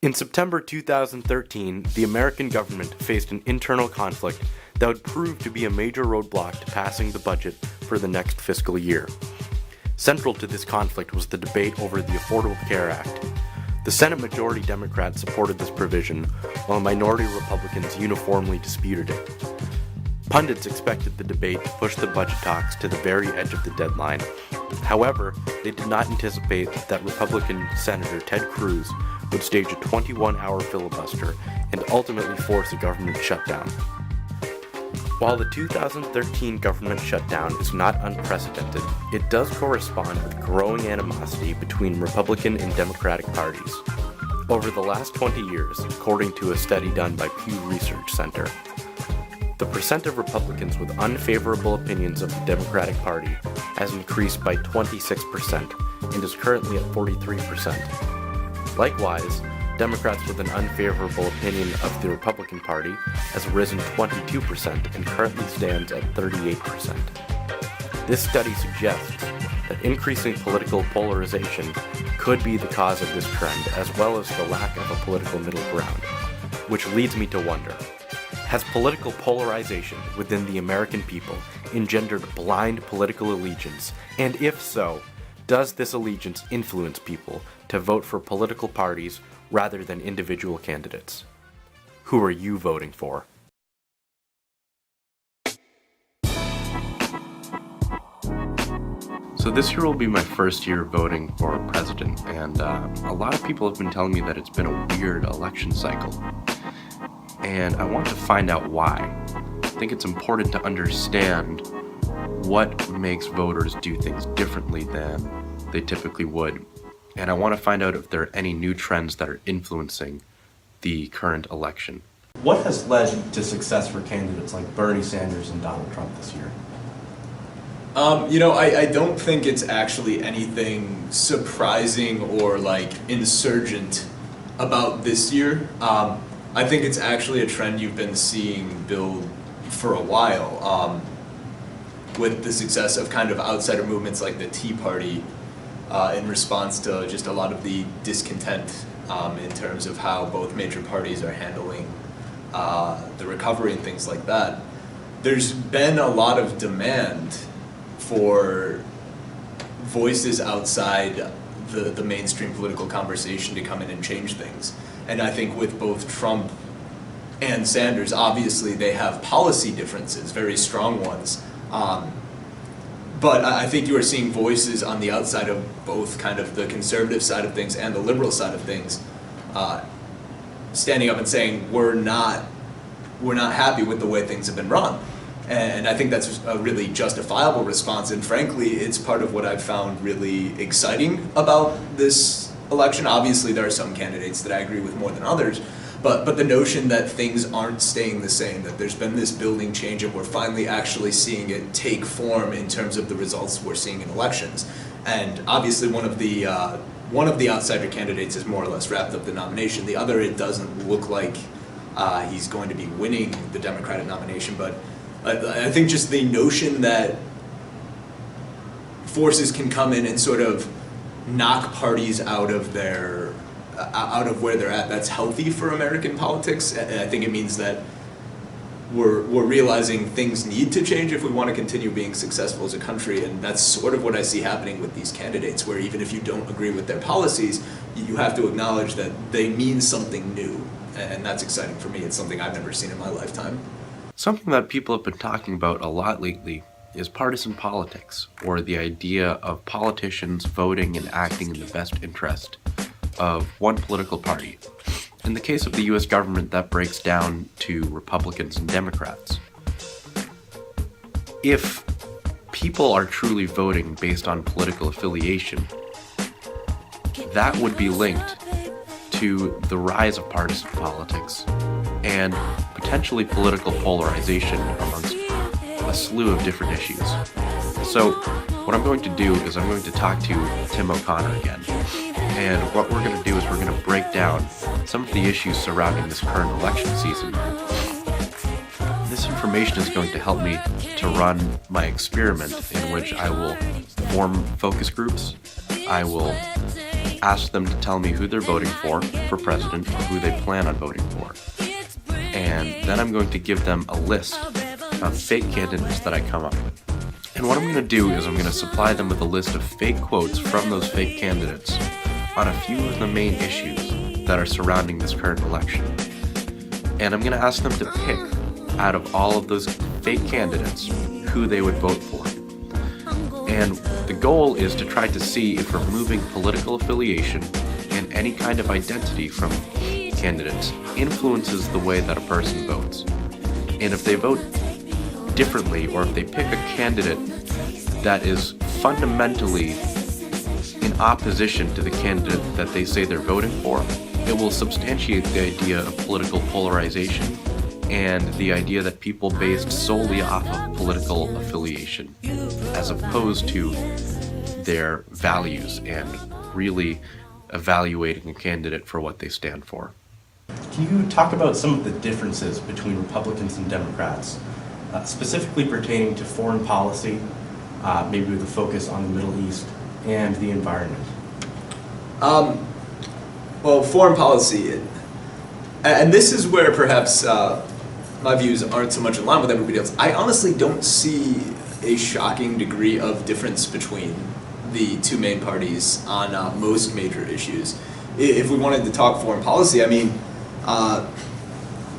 In September 2013, the American government faced an internal conflict that would prove to be a major roadblock to passing the budget for the next fiscal year. Central to this conflict was the debate over the Affordable Care Act. The Senate Majority Democrats supported this provision, while minority Republicans uniformly disputed it. Pundits expected the debate to push the budget talks to the very edge of the deadline. However, they did not anticipate that Republican Senator Ted Cruz would stage a 21-hour filibuster and ultimately force a government shutdown. While the 2013 government shutdown is not unprecedented, it does correspond with growing animosity between Republican and Democratic parties. Over the last 20 years, according to a study done by Pew Research Center, the percent of Republicans with unfavorable opinions of the Democratic Party has increased by 26% and is currently at 43%. Likewise, Democrats with an unfavorable opinion of the Republican Party has risen 22% and currently stands at 38%. This study suggests that increasing political polarization could be the cause of this trend, as well as the lack of a political middle ground, which leads me to wonder, has political polarization within the American people engendered blind political allegiance, and if so, does this allegiance influence people to vote for political parties rather than individual candidates? Who are you voting for? So this year will be my first year voting for president, and a lot of people have been telling me that it's been a weird election cycle. And I want to find out why. I think it's important to understand what makes voters do things differently than they typically would. And I want to find out if there are any new trends that are influencing the current election. What has led to success for candidates like Bernie Sanders and Donald Trump this year? I don't think it's actually anything surprising or insurgent about this year. I think it's actually a trend you've been seeing build for a while, with the success of kind of outsider movements like the Tea Party, in response to just a lot of the discontent in terms of how both major parties are handling the recovery and things like that. There's been a lot of demand for voices outside the mainstream political conversation to come in and change things. And I think with both Trump and Sanders, obviously they have policy differences, very strong ones. But I think you are seeing voices on the outside of both kind of the conservative side of things and the liberal side of things standing up and saying, we're not happy with the way things have been run. And I think that's a really justifiable response, and frankly, it's part of what I've found really exciting about this election. Obviously, there are some candidates that I agree with more than others, but the notion that things aren't staying the same, that there's been this building change and we're finally actually seeing it take form in terms of the results we're seeing in elections. And obviously one of the outsider candidates has more or less wrapped up the nomination. The other, it doesn't look like he's going to be winning the Democratic nomination, but I think just the notion that forces can come in and sort of knock parties out of where they're at, that's healthy for American politics. And I think it means that we're realizing things need to change if we want to continue being successful as a country, and that's sort of what I see happening with these candidates, where even if you don't agree with their policies, you have to acknowledge that they mean something new, and that's exciting for me. It's something I've never seen in my lifetime. Something that people have been talking about a lot lately is partisan politics, or the idea of politicians voting and acting in the best interest of one political party. In the case of the US government, that breaks down to Republicans and Democrats. If people are truly voting based on political affiliation, that would be linked to the rise of partisan politics and potentially political polarization amongst a slew of different issues. So what I'm going to do is I'm going to talk to Tim O'Connor again. And what we're going to do is we're going to break down some of the issues surrounding this current election season. This information is going to help me to run my experiment in which I will form focus groups. I will ask them to tell me who they're voting for president, or who they plan on voting for. And then I'm going to give them a list of fake candidates that I come up with. And what I'm going to do is I'm going to supply them with a list of fake quotes from those fake candidates on a few of the main issues that are surrounding this current election. And I'm going to ask them to pick, out of all of those fake candidates, who they would vote for. And the goal is to try to see if removing political affiliation and any kind of identity from candidates influences the way that a person votes. And if they vote differently, or if they pick a candidate that is fundamentally in opposition to the candidate that they say they're voting for, it will substantiate the idea of political polarization and the idea that people based solely off of political affiliation, as opposed to their values and really evaluating a candidate for what they stand for. Can you talk about some of the differences between Republicans and Democrats, specifically pertaining to foreign policy, maybe with a focus on the Middle East and the environment? Well, foreign policy, and this is where perhaps my views aren't so much in line with everybody else. I honestly don't see a shocking degree of difference between the two main parties on most major issues. If we wanted to talk foreign policy, I mean,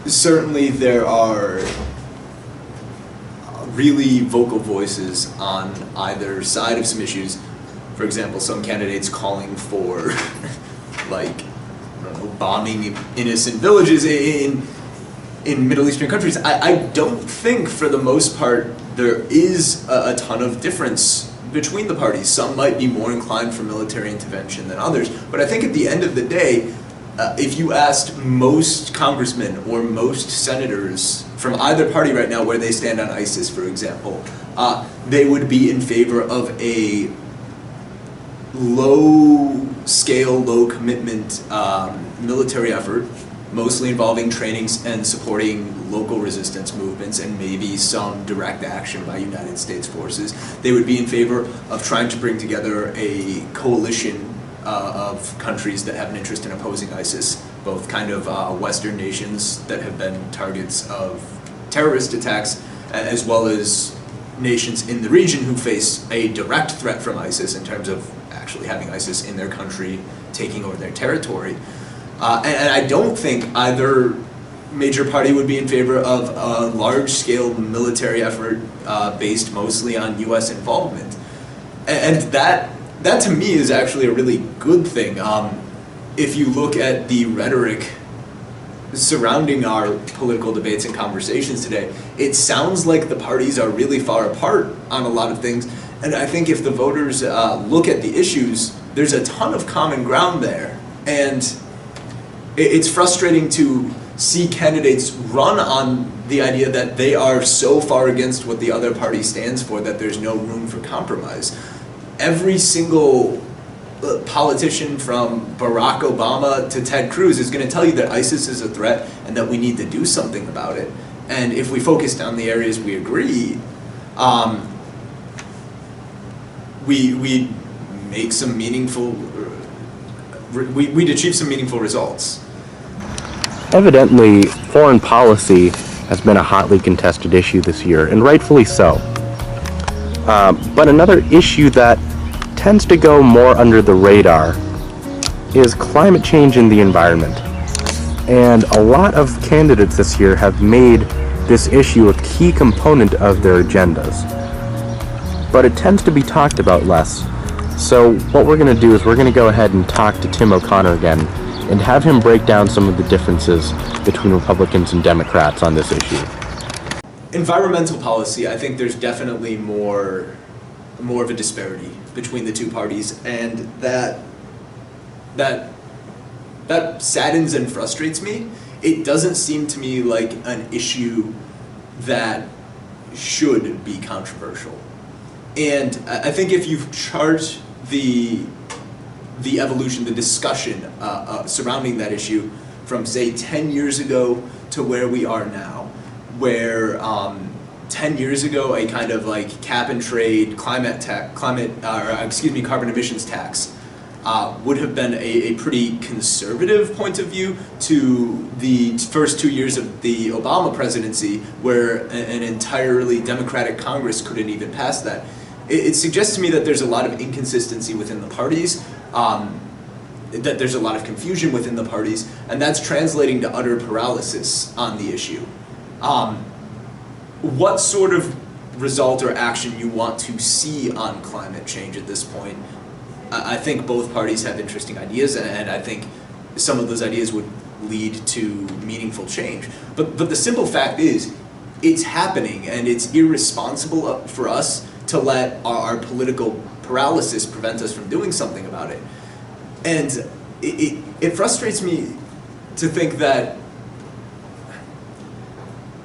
certainly there are really vocal voices on either side of some issues. For example, some candidates calling for like, I don't know, bombing innocent villages in Middle Eastern countries. I don't think, for the most part, there is a ton of difference between the parties. Some might be more inclined for military intervention than others, but I think at the end of the day, if you asked most congressmen or most senators from either party right now where they stand on ISIS, for example, they would be in favor of a low-scale, low-commitment military effort, mostly involving trainings and supporting local resistance movements and maybe some direct action by United States forces. They would be in favor of trying to bring together a coalition of countries that have an interest in opposing ISIS, both kind of Western nations that have been targets of terrorist attacks, as well as nations in the region who face a direct threat from ISIS in terms of actually having ISIS in their country, taking over their territory. And I don't think either major party would be in favor of a large-scale military effort based mostly on U.S. involvement. And that to me is actually a really good thing. If you look at the rhetoric surrounding our political debates and conversations today, it sounds like the parties are really far apart on a lot of things. And I think if the voters look at the issues, there's a ton of common ground there. And it's frustrating to see candidates run on the idea that they are so far against what the other party stands for that there's no room for compromise. Every single politician from Barack Obama to Ted Cruz is going to tell you that ISIS is a threat and that we need to do something about it. And if we focused on the areas we agree, we'd make some meaningful, we'd achieve some meaningful results. Evidently, foreign policy has been a hotly contested issue this year, and rightfully so. But another issue that tends to go more under the radar is climate change and the environment. And a lot of candidates this year have made this issue a key component of their agendas. But it tends to be talked about less. So what we're going to do is we're going to go ahead and talk to Tim O'Connor again and have him break down some of the differences between Republicans and Democrats on this issue. Environmental policy, I think there's definitely more of a disparity between the two parties, and that saddens and frustrates me. It doesn't seem to me like an issue that should be controversial. And I think if you chart the evolution, the discussion surrounding that issue from, say, 10 years ago to where we are now, where 10 years ago a kind of like cap and trade carbon emissions tax would have been a pretty conservative point of view to the first 2 years of the Obama presidency, where an entirely Democratic Congress couldn't even pass that. It suggests to me that there's a lot of inconsistency within the parties, that there's a lot of confusion within the parties, and that's translating to utter paralysis on the issue. What sort of result or action you want to see on climate change at this point? I think both parties have interesting ideas, and I think some of those ideas would lead to meaningful change. But the simple fact is, it's happening, and it's irresponsible for us to let our political paralysis prevent us from doing something about it. And it frustrates me to think that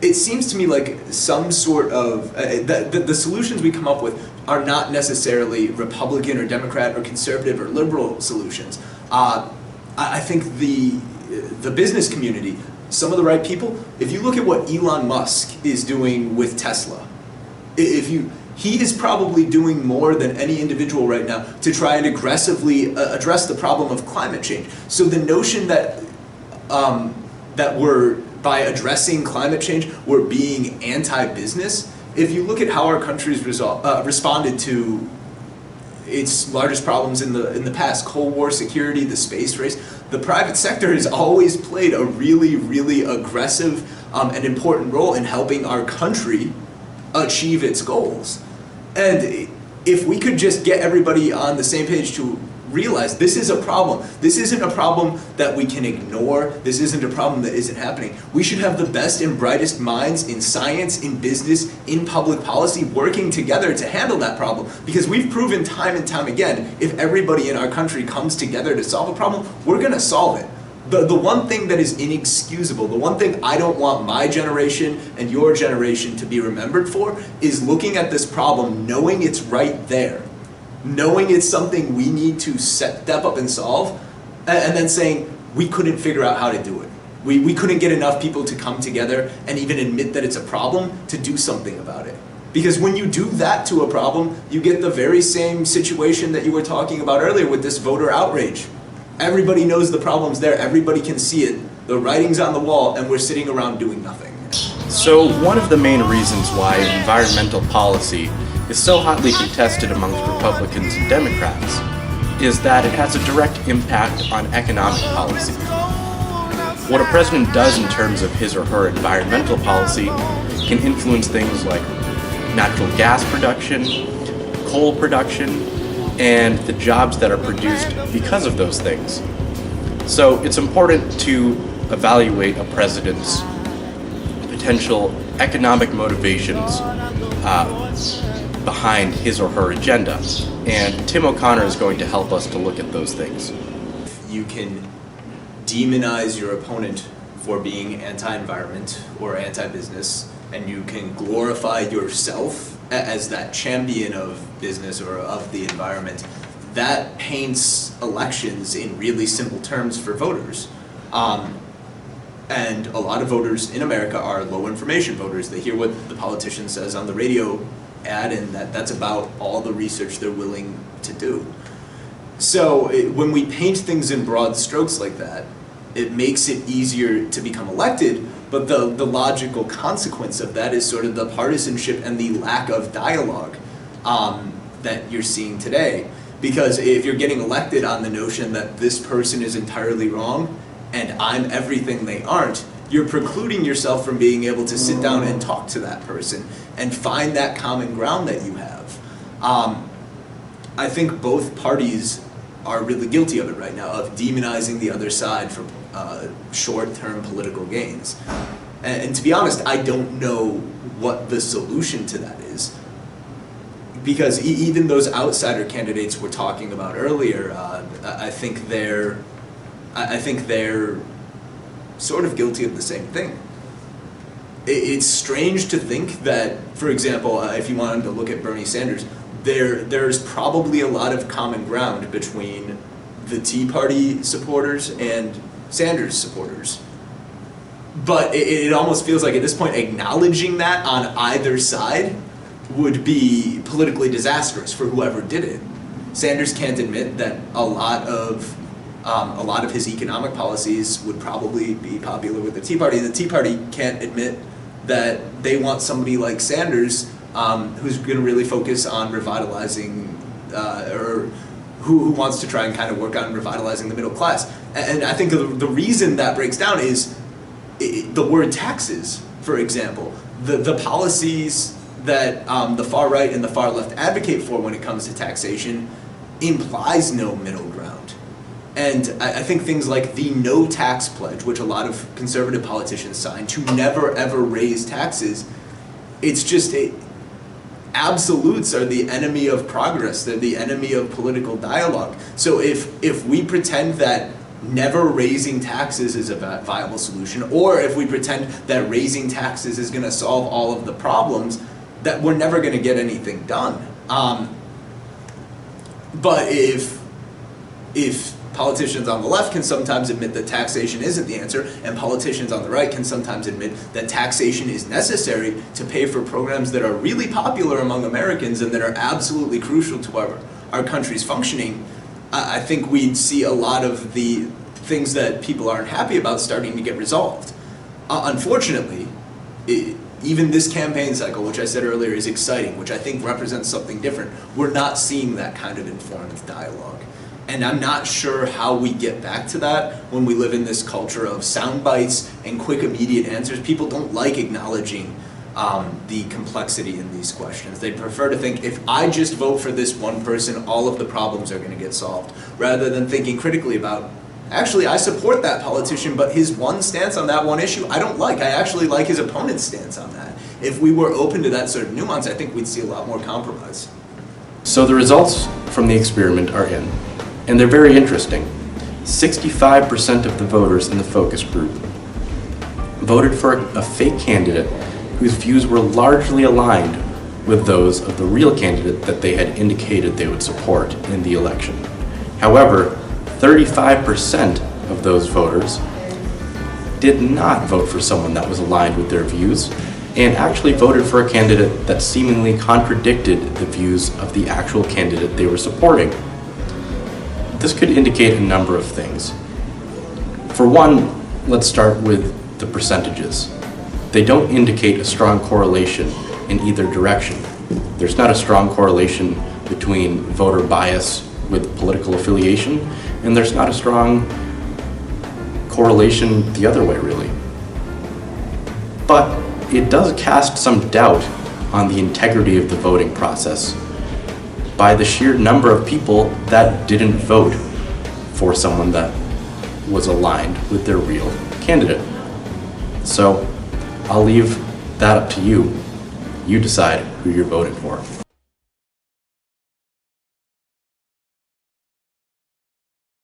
it seems to me like some sort of, the solutions we come up with are not necessarily Republican or Democrat or conservative or liberal solutions. I think the business community, some of the right people, if you look at what Elon Musk is doing with Tesla, he is probably doing more than any individual right now to try and aggressively address the problem of climate change. So the notion that we're, by addressing climate change, we're being anti-business, if you look at how our country's responded to its largest problems in the past, Cold War, security, the space race, the private sector has always played a really, really aggressive and important role in helping our country achieve its goals. And if we could just get everybody on the same page to realize this is a problem. This isn't a problem that we can ignore. This isn't a problem that isn't happening. We should have the best and brightest minds in science, in business, in public policy working together to handle that problem. Because we've proven time and time again, if everybody in our country comes together to solve a problem, we're going to solve it. The one thing that is inexcusable, the one thing I don't want my generation and your generation to be remembered for, is looking at this problem knowing it's right there, knowing it's something we need to step up and solve, and then saying we couldn't figure out how to do it. We couldn't get enough people to come together and even admit that it's a problem to do something about it. Because when you do that to a problem, you get the very same situation that you were talking about earlier with this voter outrage. Everybody knows the problem's there, everybody can see it, the writing's on the wall, and we're sitting around doing nothing. So one of the main reasons why environmental policy is so hotly contested amongst Republicans and Democrats is that it has a direct impact on economic policy. What a president does in terms of his or her environmental policy can influence things like natural gas production, coal production, and the jobs that are produced because of those things. So it's important to evaluate a president's potential economic motivations behind his or her agenda. And Tim O'Connor is going to help us to look at those things. You can demonize your opponent for being anti-environment or anti-business, and you can glorify yourself as that champion of business or of the environment. That paints elections in really simple terms for voters. And a lot of voters in America are low information voters. They hear what the politician says on the radio ad, and that's about all the research they're willing to do. So when we paint things in broad strokes like that, it makes it easier to become elected, but the logical consequence of that is sort of the partisanship and the lack of dialogue that you're seeing today. Because if you're getting elected on the notion that this person is entirely wrong and I'm everything they aren't, you're precluding yourself from being able to sit down and talk to that person and find that common ground that you have. I think both parties are really guilty of it right now, of demonizing the other side for short-term political gains. And to be honest, I don't know what the solution to that is. Because even those outsider candidates we're talking about earlier, I think they're sort of guilty of the same thing. It's strange to think that, for example, if you wanted to look at Bernie Sanders, there's probably a lot of common ground between the Tea Party supporters and Sanders supporters. But it almost feels like at this point acknowledging that on either side would be politically disastrous for whoever did it. Sanders can't admit that a lot of his economic policies would probably be popular with the Tea Party. The Tea Party can't admit that they want somebody like Sanders who's going to really focus on revitalizing, or who wants to try and kind of work on revitalizing the middle class. And I think the reason that breaks down is the word taxes, for example. The policies that the far right and the far left advocate for when it comes to taxation implies no middle ground. And I think things like the no tax pledge, which a lot of conservative politicians signed, to never ever raise taxes, it's just absolutes are the enemy of progress. They're the enemy of political dialogue. So if we pretend that never raising taxes is a viable solution, or if we pretend that raising taxes is going to solve all of the problems, that we're never going to get anything done. But if politicians on the left can sometimes admit that taxation isn't the answer, and politicians on the right can sometimes admit that taxation is necessary to pay for programs that are really popular among Americans and that are absolutely crucial to our country's functioning, I think we'd see a lot of the things that people aren't happy about starting to get resolved. Unfortunately, even this campaign cycle, which I said earlier is exciting, which I think represents something different, we're not seeing that kind of informed dialogue. And I'm not sure how we get back to that when we live in this culture of sound bites and quick, immediate answers. People don't like acknowledging the complexity in these questions. They prefer to think, if I just vote for this one person, all of the problems are going to get solved, rather than thinking critically about, actually, I support that politician, but his one stance on that one issue, I don't like. I actually like his opponent's stance on that. If we were open to that sort of nuance, I think we'd see a lot more compromise. So the results from the experiment are in, and they're very interesting. 65% of the voters in the focus group voted for a fake candidate whose views were largely aligned with those of the real candidate that they had indicated they would support in the election. However, 35% of those voters did not vote for someone that was aligned with their views, and actually voted for a candidate that seemingly contradicted the views of the actual candidate they were supporting. This could indicate a number of things. For one, let's start with the percentages. They don't indicate a strong correlation in either direction. There's not a strong correlation between voter bias with political affiliation, and there's not a strong correlation the other way, really. But it does cast some doubt on the integrity of the voting process by the sheer number of people that didn't vote for someone that was aligned with their real candidate. So I'll leave that up to you. You decide who you're voting for.